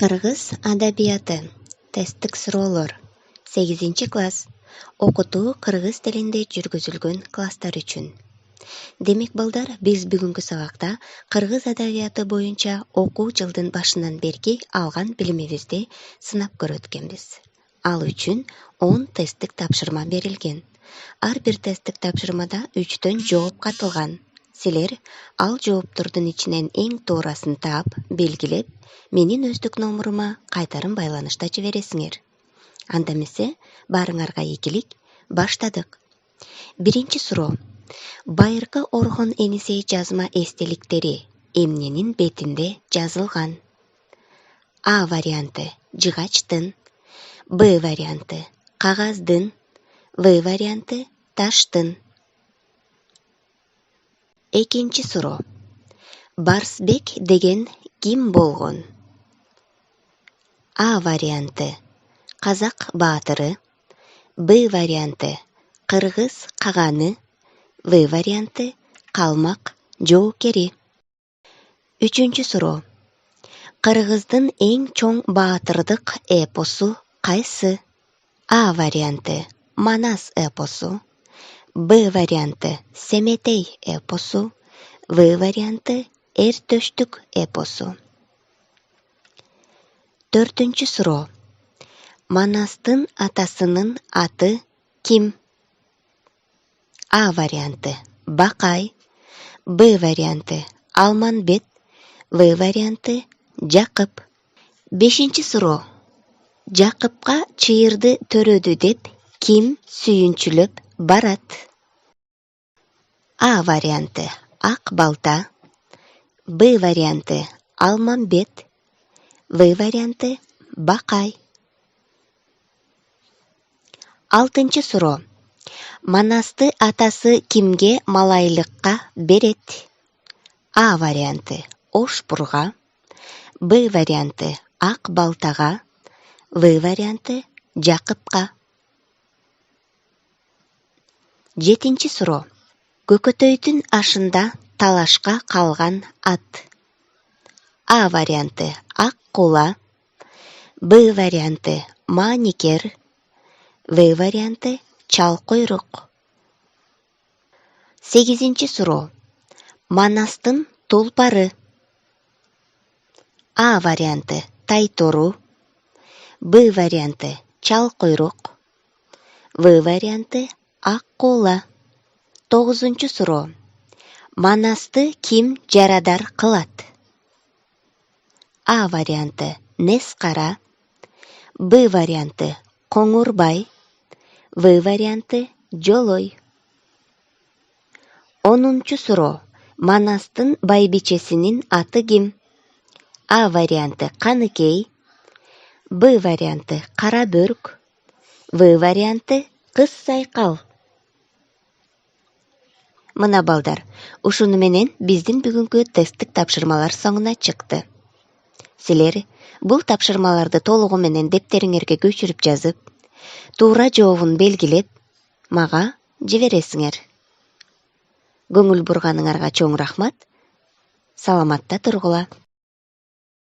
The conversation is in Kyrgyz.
Кыргыз адабияты. Тесттик суроолор. 8-класс. Окутуу кыргыз тилинде жүргүзүлгөн класстар үчүн. Демек балдар, биз бүгүнкү сабакта кыргыз адабияты боюнча окуу жылдын башынан берки алган билимибизди сынап көрөткөнбүз. Ал үчүн 10 тесттик тапшырма берилген. Ар бир тесттик тапшырмада 3төн жооп катылган. Силер ал жооптордун ичинен эң туурасын таап, белгилеп, менин өздүк номурума кайтарым байланышта жибересиңер. Анда эмесе, баарыңарга ийгилик, баштадык. Биринчи суроо. Байыркы Орхон Энисей жазма эстеликтери эмненин бетинде жазылган? А варианты — жыгачтын, Б варианты — кагаздын, В варианты — таштын. Экинчи суроо. Барсбек деген ким болгон? А варианты — казак баатыры, Б варианты — кыргыз каганы, В варианты — калмак жоокери. Үчүнчү суроо. Кыргыздын эң чоң баатырдык эпосу кайсы? А варианты — Манас эпосу, Б варианты — Семетей эпосу, В варианты — Эртөштүк эпосу. Төртүнчү суроо. Манастын атасынын аты ким? А варианты — Бакай, Б варианты — Алманбет, В варианты — Жакып. Бешинчи суроо. Жакыпка чыйырды төрөдү деп ким сүйүнчүлөп барат? А варианты — Ак балта, Б варианты — Алманбет, В варианты — Бакай. Алтынчы суроо. Манасты атасы кимге малайлыкка берет? А варианты — Ошбурга, Б варианты — Ак балтага, В варианты — Жакыпка. Жетинчи суроо. Көкөтөйдүн ашында талашка калган ат. А варианты — Ак кула, Б варианты — Маникер, В варианты — Чал куйрук. Сегизинчи суроо. Манастын тулпары. А варианты — Тайтору, Б варианты — Чал куйрук, В варианты — Ак кула. Тогузунчу суроо. Манасты ким жарадар кылат? А варианты — Нескара, Б варианты — Коңурбай, В варианты — Жолой. Онунчу суроо. Манастын байбичесинин аты ким? А варианты — Каныкей, Б варианты — Карабөрк, В варианты — Кыз Сайкал. Мына балдар, ушуну менен биздин бүгүнкү тесттик тапшырмалар соңуна чыкты. Силер бул тапшырмаларды толугу менен дептериңерге көчүрүп жазып, туура жообун белгилеп, мага жибересиңер. Көңүл бурганыңарга чоң рахмат. Саламатта тургула.